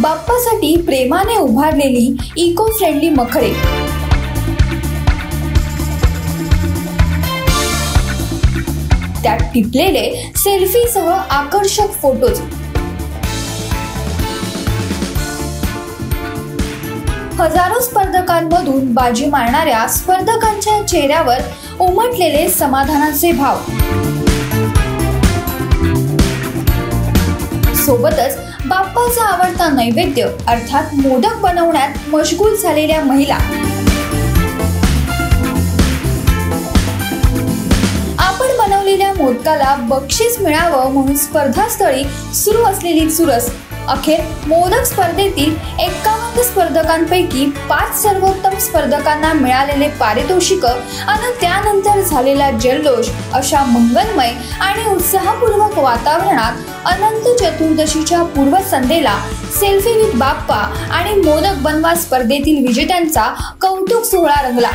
बाप्पासाठी प्रेमाने उभारलेली eco friendly मखरे, त्यात टिपलेले सेल्फीसह आकर्षक फोटोज, हजारो स्पर्धकांमधून बाजी मारणाऱ्या स्पर्धकांच्या चेहऱ्यावर उमटलेले समाधानाचे भाव, सोबतच बाप्पाचा आवडता नैवेद्य अर्थात मोदक बनवण्यात मशगूल झालेल्या महिला, आपण बनवलेल्या मोदकाला बक्षीस मिळावं म्हणून स्पर्धास्थळी सुरू असलेली चुरस, अखेर मोदक स्पर्धेतील 51 स्पर्धकांपैकी 5 सर्वोत्तम स्पर्धकांना मिळालेले पारितोषिक आणि त्यानंतर झालेला जल्लोष, अशा मंगलमय आणि उत्साहपूर्वक वातावरणात अनंत चतुर्दशीच्या पूर्वसंध्येला सेल्फी विथ बाप्पा आणि मोदक बनवा स्पर्धेतील विजेत्यांचा कौतुक सोहळा रंगला.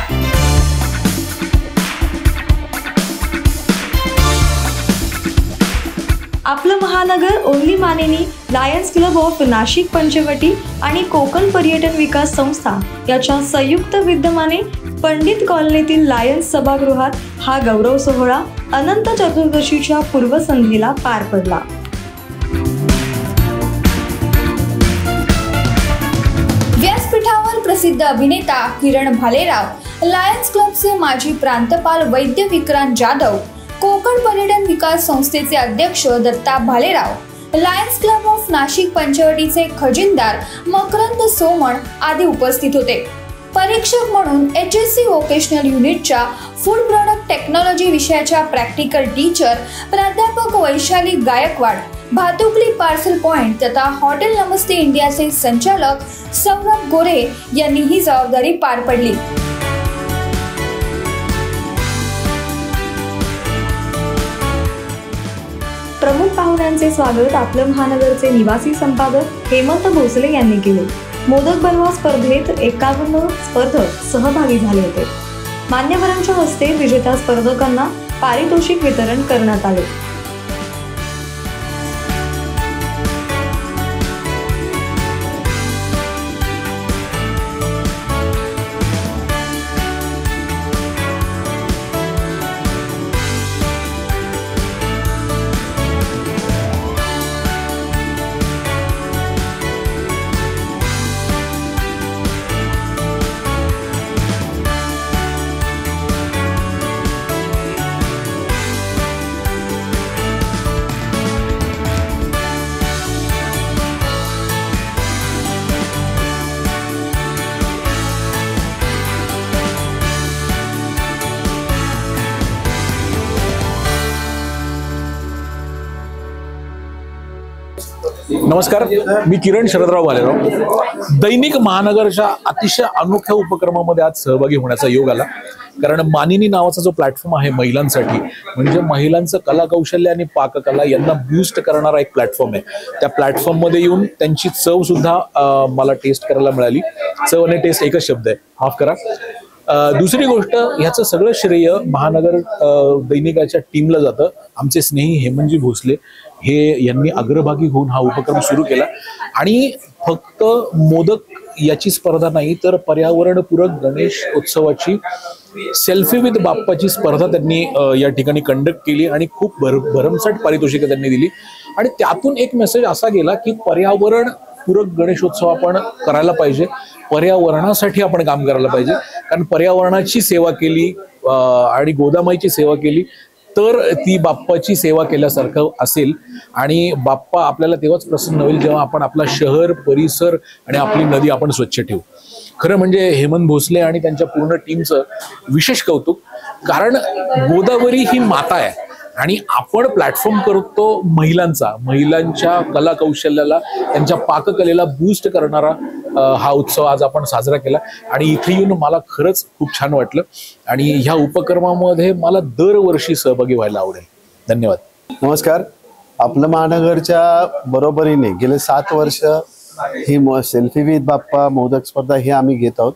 आपलं महानगर ओन्ली मानेनी Lions Club of Nashik Panchavati आणि कोकण पर्यटन विकास संस्था याच्या संयुक्त विद्यमाने पंडित कॉलनीतील लायन्स सभागृहात हा गौरव सोहळा अनंत चतुर्दशीच्या पूर्वसंध्येला पार पडला. व्यासपीठावर प्रसिद्ध अभिनेता किरण भालेराव, लायन्स क्लबचे माजी प्रांतपाल वैद्य विक्रांत जाधव, कोकण पर्यटन विकास संस्थेचे अध्यक्ष Datta Bhalerao, Lions Club of Nashik पंचवटीचे खजिनदार मकरंद सोमण आदी उपस्थित होते. परीक्षक म्हणून HSC व्होकेशनल युनिटच्या फूड प्रोडक्ट टेक्नॉलॉजी विषयाच्या प्रॅक्टिकल टीचर प्राध्यापक वैशाली गायकवाड, भातुकली पार्सल पॉइंट तथा हॉटेल नमस्ते इंडियाचे संचालक सौरभ गोरे यांनी ही जबाबदारी पार पडली. प्रमुख पाहुण्यांचे स्वागत आपलं महानगरचे निवासी संपादक हेमंत भोसले यांनी केले. मोदक बनवा स्पर्धेत 51 स्पर्धक सहभागी झाले होते. मान्यवरांच्या हस्ते विजेत्या स्पर्धकांना पारितोषिक वितरण करण्यात आले. नमस्कार, मी किरण शरदराव भालेराव. दैनिक महानगरच्या अतिशय अनोख्या उपक्रमामध्ये आज सहभागी होण्याचा योग आला. कारण मानिनी नावाचा जो प्लॅटफॉर्म आहे महिलांसाठी, म्हणजे महिलांचं कलाकौशल्य आणि पाककला यांना बूस्ट करणारा एक प्लॅटफॉर्म आहे. त्या प्लॅटफॉर्म मध्ये येऊन त्यांची चव सुद्धा मला टेस्ट करायला मिळाली. चव आणि टेस्ट एकच शब्द आहे, माफ करा. दुसरी गोष्ट, ह्याचं सगळं श्रेय महानगर दैनिकाच्या टीमला जातं. आमचे स्नेही हेमंतजी भोसले यांनी अग्रभागी होऊन हा उपक्रम सुरू केला. आणि फक्त मोदक याची स्पर्धा नाही, तर पर्यावरणपूरक गणेश उत्सवाची सेल्फी विथ बाप्पाची स्पर्धा त्यांनी या ठिकाणी कंडक्ट केली आणि खूप भरमसाठ पारितोषिकं त्यांनी दिली. आणि त्यातून एक मेसेज असा गेला की पर्यावरण पूरक गणेशोत्सव आपण करायला पाहिजे, पर्यावरणासाठी आपण काम करायला पाहिजे. कारण पर्यावरणाची सेवा केली आणि गोदामाईची सेवा केली तर ती बाप्पाची सेवा केल्यासारखं असेल. आणि बाप्पा आपल्याला तेव्हाच प्रसन्न होईल जेव्हा आपण आपला शहर, परिसर आणि आपली नदी आपण स्वच्छ ठेवू. खरं म्हणजे हेमंत भोसले आणि त्यांच्या पूर्ण टीमचं विशेष कौतुक. कारण गोदावरी ही माता आहे आणि आपण प्लॅटफॉर्म करतो महिलांच्या कला कौशल्याला, त्यांच्या पाककलेला बूस्ट करणारा हा उत्सव आज आपण साजरा केला. आणि इथे येऊन मला खरंच खूप छान वाटलं आणि ह्या उपक्रमामध्ये मला दरवर्षी सहभागी व्हायला आवडेल. धन्यवाद. नमस्कार. आपलं महानगरच्या बरोबरीने गेले 7 वर्ष ही सेल्फी विथ बाप्पा मोदक स्पर्धा ही आम्ही घेत आहोत.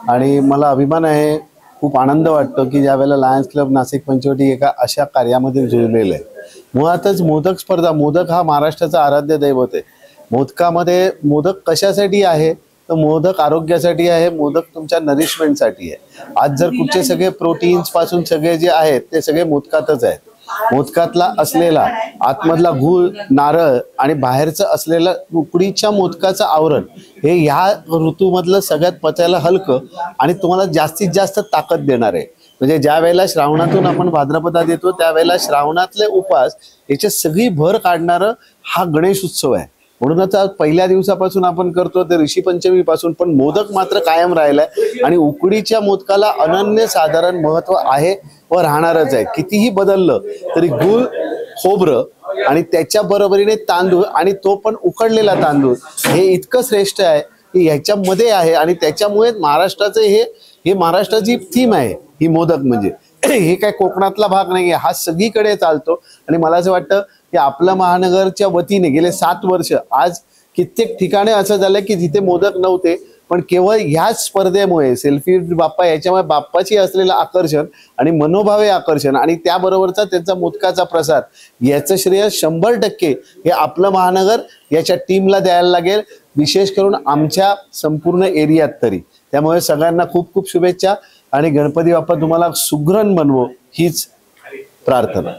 आणि मला अभिमान आहे, खूप आनंद वाटतो की ज्यावेळेला लायन्स क्लब नाशिक पंचवटी एका अशा कार्यामध्ये जुळलेलं आहे. मुळातच मोदक स्पर्धा, मोदक हा महाराष्ट्राचा आराध्य दैवत आहे. मोदकामध्ये मोदक कशासाठी आहे तर मोदक आरोग्यासाठी आहे, मोदक तुमच्या नरिशमेंटसाठी आहे. आज जर कुठचे सगळे प्रोटीन्स पासून सगळे जे आहेत ते सगळे मोदकातच आहेत. मोदकातला असलेला आतमधला गूळ, नारळ आणि बाहेरचं असलेलं उकडीच्या मोदकाचं आवरण हे ह्या ऋतूमधलं सगळ्यात पचायला हलकं आणि तुम्हाला जास्तीत जास्त ताकद देणार आहे. म्हणजे ज्या वेळेला श्रावणातून आपण भाद्रपदात येतो त्यावेळेला श्रावणातले उपास याची सगळी भर काढणारं हा गणेश उत्सव आहे. म्हणूनच आज पहिल्या दिवसापासून आपण करतो ते ऋषी पंचमी पासून, पण मोदक मात्र कायम राहिलाय आणि उकडीच्या मोदकाला अनन्यसाधारण महत्व आहे व राहणारच आहे. कितीही बदललं तरी गूळ, खोबरं आणि त्याच्या बरोबरीने तांदूळ आणि तो पण उकडलेला तांदूळ हे इतकं श्रेष्ठ आहे की ह्याच्यामध्ये आहे आणि त्याच्यामुळे महाराष्ट्राचं हे महाराष्ट्राची थीम आहे ही मोदक. म्हणजे हे काय कोकणातला भाग नाहीये, हा सगळीकडे चालतो. आणि मला असं वाटतं की आपलं महानगरच्या वतीने गेले 7 वर्ष आज कित्येक ठिकाणी असं झालं की जिथे मोदक नव्हते, पण केवळ ह्याच स्पर्धेमुळे सेल्फी बाप्पा याच्यामुळे बाप्पाची असलेलं आकर्षण आणि मनोभावे आकर्षण आणि त्याबरोबरचा त्यांचा मोदकाचा प्रसार याचं श्रेय 100% हे आपलं महानगर याच्या टीमला द्यायला लागेल, विशेष करून आमच्या संपूर्ण एरियात तरी. त्यामुळे सगळ्यांना खूप खूप शुभेच्छा आणि गणपती बाप्पा तुम्हाला सुगरण बनवो हीच प्रार्थना.